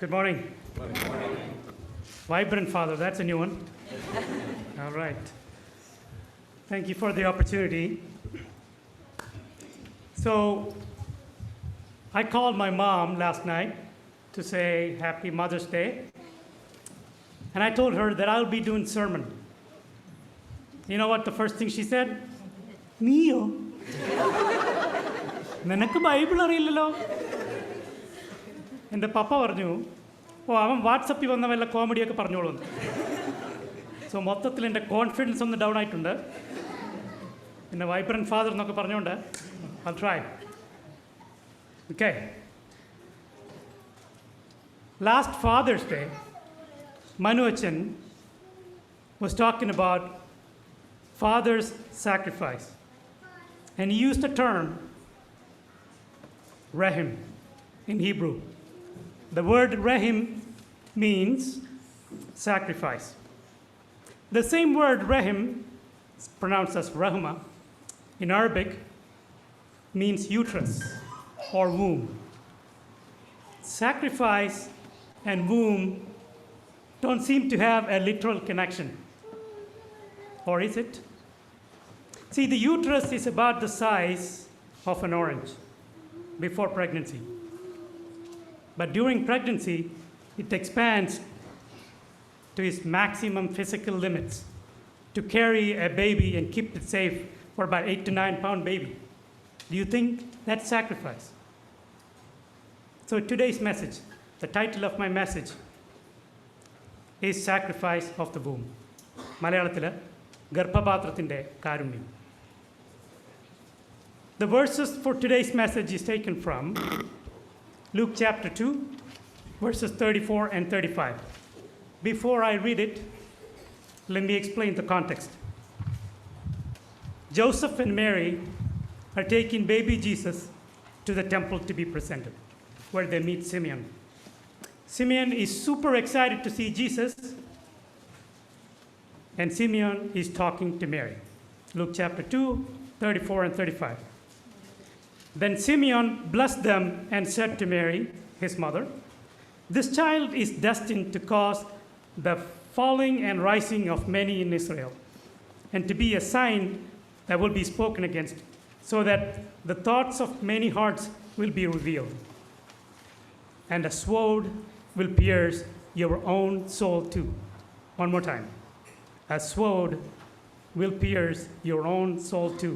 Good morning. Good morning. Vibrant Father, that's a new one. All right. Thank you for the opportunity. So, I called my mom last night to say Happy Mother's Day. And I told her that I'll be doing sermon. You know what the first thing she said? നീയോ നിനക്ക് Bible അറിയില്ലല്ലോ. എൻ്റെ പപ്പ പറഞ്ഞു, അവൻ വാട്സപ്പിൽ വന്ന വല്ല കോമഡിയൊക്കെ പറഞ്ഞോളൂ. സോ മൊത്തത്തിൽ എൻ്റെ കോൺഫിഡൻസ് ഒന്ന് ഡൗൺ ആയിട്ടുണ്ട്. പിന്നെ വൈബ്രൻറ്റ് ഫാദർ എന്നൊക്കെ പറഞ്ഞുകൊണ്ട് I'll try. Okay. Last Father's Day, Manu Achan was talking about father's sacrifice. And he used the term Rahim in Hebrew. The word Rahim means sacrifice. The same word Rahim, pronounced as Rahma, in Arabic, means uterus or womb. Sacrifice and womb don't seem to have a literal connection. Or is it? See, the uterus is about the size of an orange before pregnancy. But during pregnancy, it expands to its maximum physical limits to carry a baby and keep it safe for about 8 to 9 pound baby. Do you think that's sacrifice? So today's message, the title of my message is Sacrifice of the Womb. Malayalatila, Garbhapatrathinte Karunyam. The verses for today's message is taken from Luke chapter 2, verses 34 and 35. Before I read it, let me explain the context. Joseph and Mary are taking baby Jesus to the temple to be presented, where they meet Simeon. Simeon is super excited to see Jesus, and Simeon is talking to Mary. Luke chapter 2, 34 and 35. Then Simeon blessed them and said to Mary, his mother, "This child is destined to cause the falling and rising of many in Israel, and to be a sign that will be spoken against, so that the thoughts of many hearts will be revealed. And a sword will pierce your own soul too." One more time. A sword will pierce your own soul too.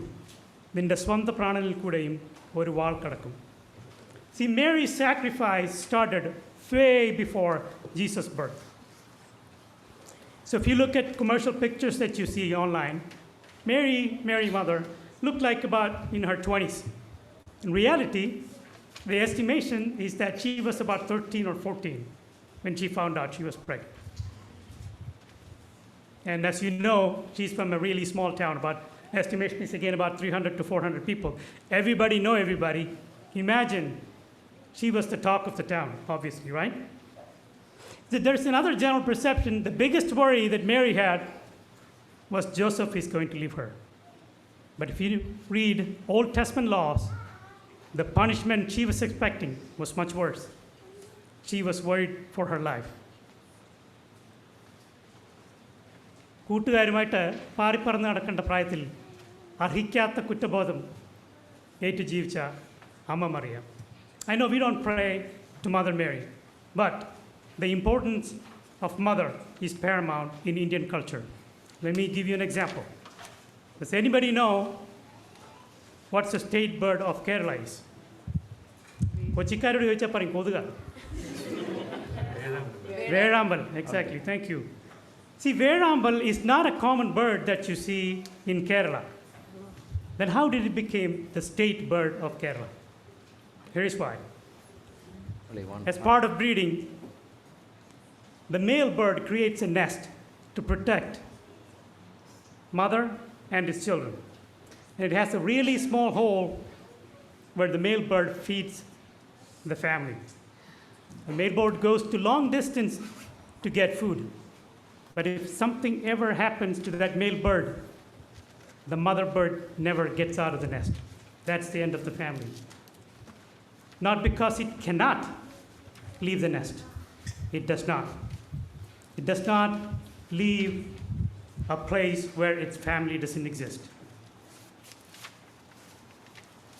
നിന്റെ സ്വന്തം പ്രാണനിൽ കൂടെയും ഒരു വാൾ കടക്കും. See, Mary's sacrifice started way before Jesus' birth. So if you look at commercial pictures that you see online, Mary mother, looked like about in her 20s. In reality, the estimation is that she was about 13 or 14 when she found out she was pregnant. And as you know, she's from a really small town. About estimation is again about 300 to 400 people. Everybody know everybody. Imagine she was the talk of the town, obviously, right? There's another general perception. The biggest worry that Mary had was Joseph is going to leave her. But if you read Old Testament laws, the punishment she was expecting was much worse. She was worried for her life. കൂട്ടുകാരുമായിട്ട് പാറിപ്പറന്ന് നടക്കേണ്ട പ്രായത്തിൽ അർഹിക്കാത്ത കുറ്റബോധം ഏറ്റു ജീവിച്ച അമ്മ മറിയാം. I know we don't pray to Mother Mary, but the importance of mother is paramount in Indian culture. Let me give you an example. Does anybody know what's the state bird of Kerala is? കൊച്ചിക്കാരോട് ചോദിച്ചാൽ പറയും കൊതുക. വേഴാമ്പൽ. Exactly, thank you. See, Verambal is not a common bird that you see in Kerala. Then how did it become the state bird of Kerala? Here is why. As part of breeding, the male bird creates a nest to protect mother and its children. And it has a really small hole where the male bird feeds the family. The male bird goes to long distance to get food. But if something ever happens to that male bird, the mother bird never gets out of the nest. That's the end of the family. Not because it cannot leave the nest, It does not. It does not leave a place where its family doesn't exist.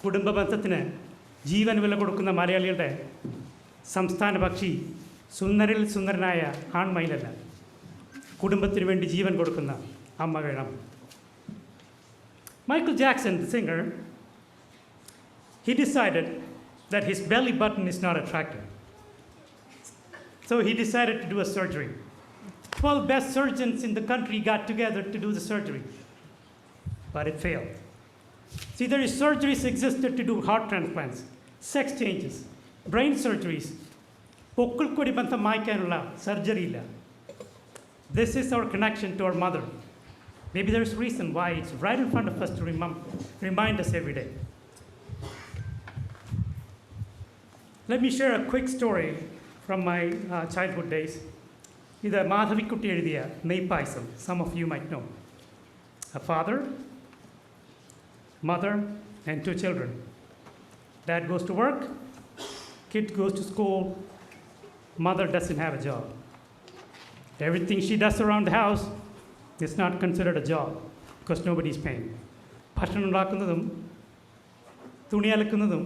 കുടുംബ ബന്ധത്തിന് ജീവൻ വില കൊടുക്കുന്ന മലയാളികളുടെ സംസ്ഥാന പക്ഷി സുന്ദരിൽ സുന്ദരനായ ആൺമയിലല്ല, കുടുംബത്തിന് വേണ്ടി ജീവൻ കൊടുക്കുന്ന അമ്മ വേണം. Michael Jackson, the singer, he decided that his belly button is not attractive. So he decided to do a surgery. 12 best surgeons in the country got together to do the surgery, but it failed. See, there is surgeries existed to do heart transplants, sex changes, brain surgeries. പൊക്കിൾക്കൊടി ബന്ധം മായ്ക്കാനുള്ള surgery ഇല്ല. This is our connection to our mother. Maybe there's a reason why it's right in front of us to remind us every day. Let me share a quick story from my childhood days. ഇത് മാധവിക്കുട്ടി എഴുതിയ നെയ്പായസം. Some of you might know. A father, mother, and 2 children. Dad goes to work, kid goes to school, mother doesn't have a job. Everything she does around the house is not considered a job because nobody's paying. ഭക്ഷണം ഉണ്ടാക്കുന്നതും തുണി അലക്കുന്നതും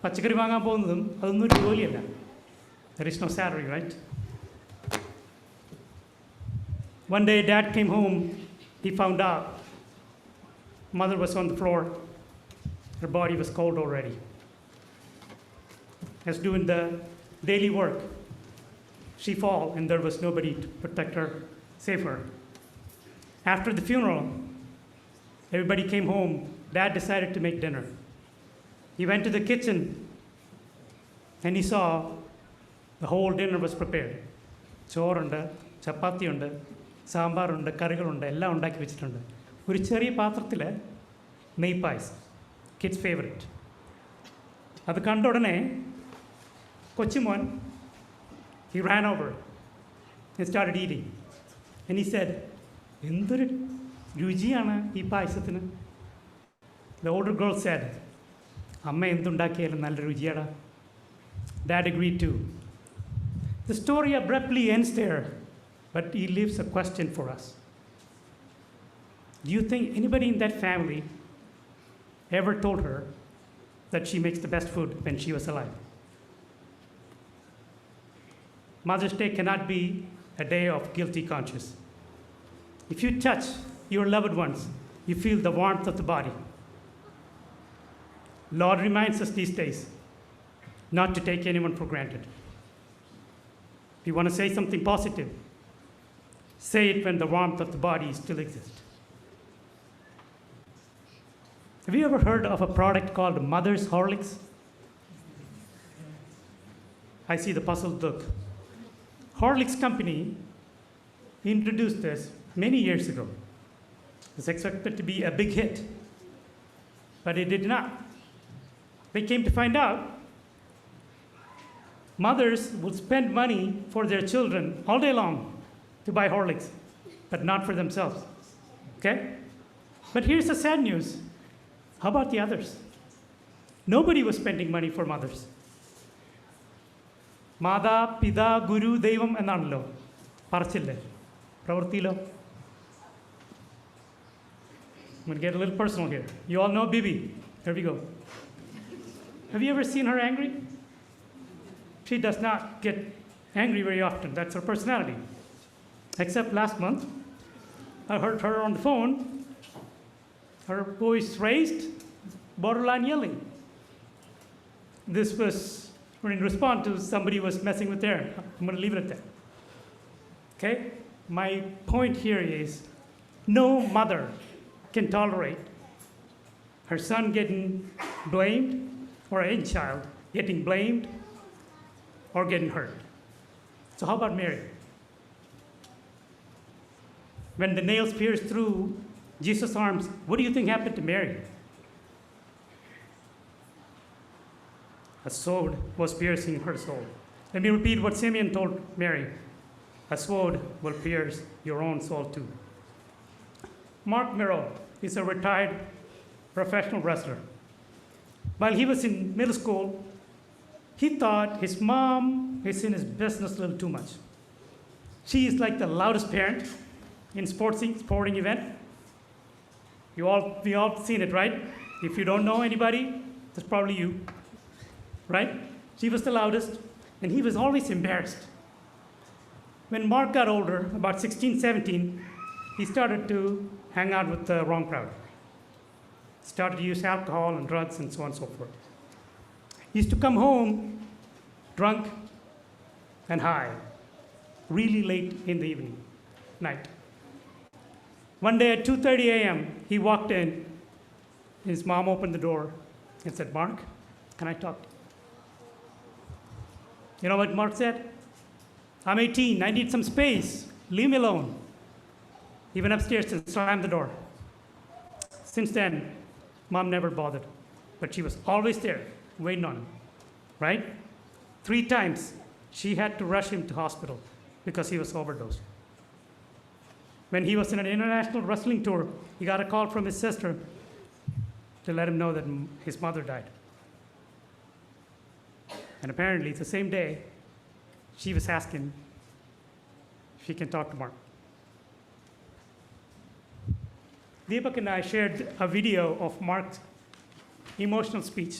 പച്ചക്കറി വാങ്ങാൻ പോകുന്നതും അതൊന്നും ഒരു ജോലിയല്ല. There is no salary, right? One day dad came home, he found out mother was on the floor, her body was cold already. As doing the daily work, she fall and there was nobody to protect her, save her. After the funeral, everybody came home. Dad decided to make dinner. He went to the kitchen and he saw the whole dinner was prepared. ചോറുണ്ട്, ചപ്പാത്തിയുണ്ട്, സാമ്പാറുണ്ട്, കറികളുണ്ട്, എല്ലാം ഉണ്ടാക്കി വെച്ചിട്ടുണ്ട്. ഒരു ചെറിയ പാത്രത്തിൽ നെയ്പായസം, kids favourite. അത് കണ്ട ഉടനെ കൊച്ചുമോൻ, he ran over and started eating. And he said, എന്തൊരു രുചിയാണ് ഈ പായസത്തിന്. The older girl said, അമ്മ എന്തുണ്ടാക്കിയാലും നല്ല രുചിയാടാ. Dad agreed too. The story abruptly ends there, but he leaves a question for us. Do you think anybody in that family ever told her that she makes the best food when she was alive? Mother's Day cannot be a day of guilty conscience. If you touch your loved ones, you feel the warmth of the body. Lord reminds us these days not to take anyone for granted. If you want to say something positive, say it when the warmth of the body still exists. Have you ever heard of a product called Mother's Horlicks? I see the puzzled look. Horlicks company introduced this many years ago. It was expected to be a big hit, but it did not. They came to find out mothers would spend money for their children all day long to buy Horlicks, but not for themselves. Okay? But here's the sad news. How about the others? Nobody was spending money for mothers. മാതാ പിതാ ഗുരു ദൈവം എന്നാണല്ലോ പറച്ചില്ലേ, പ്രവൃത്തിയിലോ? I'm going to get a little personal here. You all know Bibi. Here we go. Have you ever seen her angry? She does not get angry very often. That's her personality. Except last month, I heard her on the phone, her voice raised, borderline yelling. This was in response to somebody was messing with air. I'm going to leave it at that. Okay? My point here is no mother can tolerate her son getting blamed or any child getting blamed or getting hurt. So how about Mary? When the nails pierced through Jesus' arms, what do you think happened to Mary? A sword was piercing her soul. Let me repeat what Simeon told Mary. A sword will pierce your own soul too. Mark Merrill is a retired professional wrestler. While he was in middle school, he thought his mom is in his business a little too much. She is like the loudest parent in sporting event. We all seen it, right? If you don't know anybody, that's probably you, right? She was the loudest, and he was always embarrassed. When Mark got older, about 16, 17, he started to hang out with the wrong crowd. Started to use alcohol and drugs and so on and so forth. He used to come home drunk and high, really late in the evening, night. One day at 2:30 a.m., he walked in. His mom opened the door and said, "Mark, can I talk to you?" You know what Mark said? "I'm 18, I need some space, leave me alone." He went upstairs and slammed the door. Since then, mom never bothered, but she was always there, waiting on him, right? 3 times, she had to rush him to hospital because he was overdosed. When he was in an international wrestling tour, he got a call from his sister to let him know that his mother died. And apparently, the same day, she was asking if he can talk to Mark. Deepak and I shared a video of Mark's emotional speech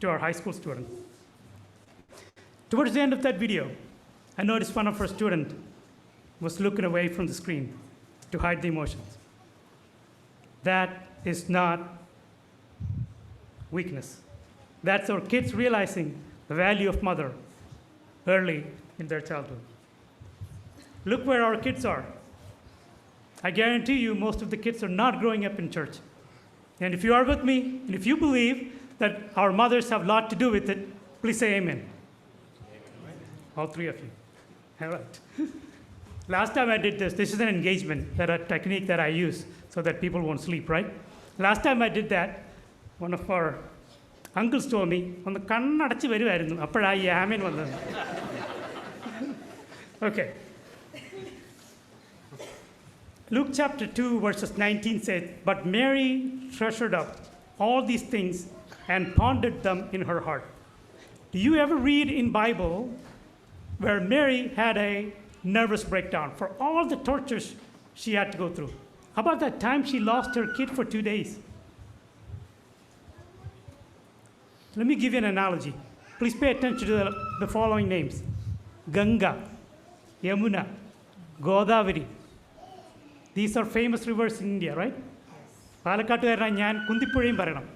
to our high school student. Towards the end of that video, I noticed one of our students was looking away from the screen to hide the emotions. That is not weakness. That's our kids realizing the value of mother early in their childhood. Look where our kids are. I guarantee you most of the kids are not growing up in church. And if you are with me, and if you believe that our mothers have a lot to do with it, please say amen. All 3 of you. All right. Last time I did this is an engagement, that a technique that I use so that people won't sleep, right? Last time I did that, one of our uncles told me, "ഒന്ന് കണ്ണടച്ച് വരുമായിരുന്നു അപ്പോഴായി ആമേൻ വന്നത്." Okay. Luke chapter 2, verses 19 says, "But Mary treasured up all these things and pondered them in her heart." Do you ever read in Bible where Mary had a nervous breakdown for all the tortures she had to go through? How about that time she lost her kid for 2 days? Let me give you an analogy. Please pay attention to the following names: Ganga, Yamuna, Godavari. These are famous rivers in India, right? പാലക്കാട്ടുകാരനായ ഞാൻ കുന്തിപ്പുഴയും പറയണം.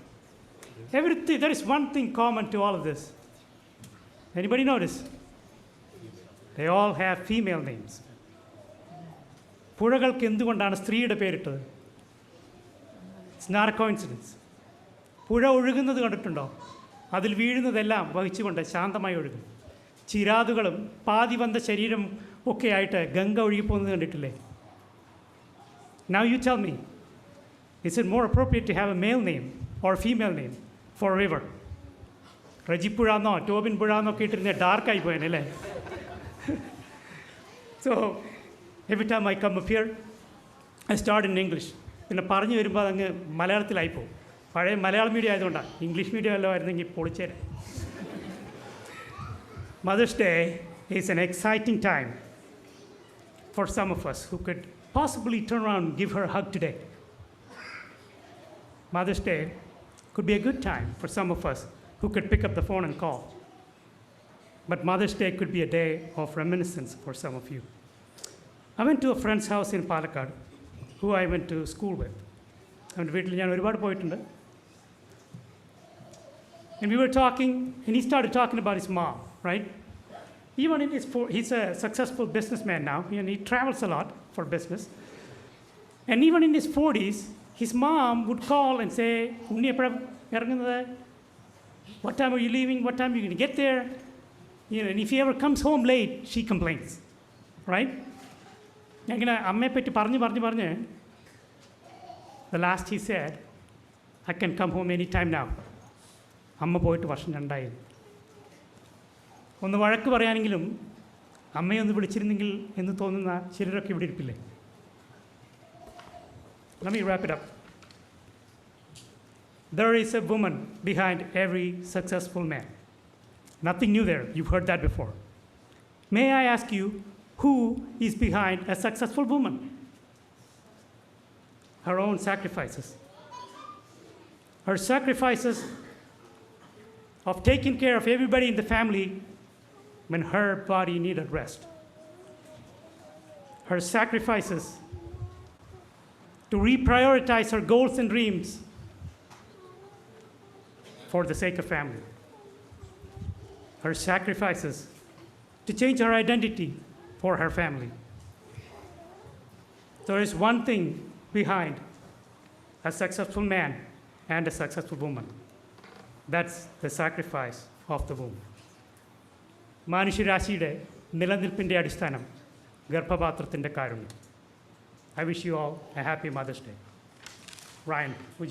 Everything, there is one thing common to all of this. Anybody notice? They all have female names. പുഴകൾക്ക് എന്തുകൊണ്ടാണ് സ്ത്രീയുടെ പേരിട്ടത്? It's not a coincidence. പുഴ ഒഴുകുന്നത് കണ്ടിട്ടുണ്ടോ? അതിൽ വീഴുന്നതെല്ലാം വഹിച്ചുകൊണ്ട് ശാന്തമായി ഒഴുകും. ചിരാതുകളും പാതി വന്ന ശരീരം ഒക്കെ ആയിട്ട് ഗംഗ ഒഴുകിപ്പോകുന്നത് കണ്ടിട്ടില്ലേ? Now you tell me, is it more appropriate to have a male name or a female name for a river? Reji Purano, Tobin Purano kittirne dark ai poyane. So every time I come up here, I start in English. പിന്നെ പറഞ്ഞു വരുമ്പോൾ അങ്ങ് മലയാളത്തിലായി പോകും. പഴയ Malayalam medium ആയതുകൊണ്ടാണ്. English medium എല്ലാം ആയിരുന്നെങ്കിൽ പൊളിച്ചേരെ. Mother's Day is an exciting time for some of us who could possibly turn around and give her a hug today. Mother's Day could be a good time for some of us who could pick up the phone and call. But Mother's Day could be a day of reminiscence for some of you. I went to a friend's house in Palakkad, who I went to school with. വീട്ടിൽ ഞാൻ ഒരുപാട് പോയിട്ടുണ്ട്. And we were talking, and he started talking about his mom, right? Even in he's a successful businessman now, and he travels a lot for business. And even in his 40s, his mom would call and say, "Unni eppada irangunnathu? What time are you leaving? What time are you going to get there?" You know, and if he ever comes home late, she complains, right? Yangina amme petti parnju. The last he said, "I can come home anytime now." Amma poyittu varsham 2 ഒന്ന് വഴക്ക് പറയാനെങ്കിലും അമ്മയൊന്ന് വിളിച്ചിരുന്നെങ്കിൽ എന്ന് തോന്നുന്ന ചിലരൊക്കെ ഇവിടെ ഇരിപ്പില്ലേ? Let me wrap it up. There is a woman behind every successful man. Nothing new there. You've heard that before. May I ask you, who is behind a successful woman? Her own sacrifices. Her sacrifices of taking care of everybody in the family when her body needed rest. Her sacrifices to reprioritize her goals and dreams for the sake of family. Her sacrifices to change her identity for her family. There is one thing behind a successful man and a successful woman. That's the sacrifice of the womb. മനുഷ്യരാശിയുടെ നിലനിൽപ്പിൻ്റെ അടിസ്ഥാനം ഗർഭപാത്രത്തിൻ്റെ കാരുണ്യം. I wish you all a happy Mother's Day. Ryan, would you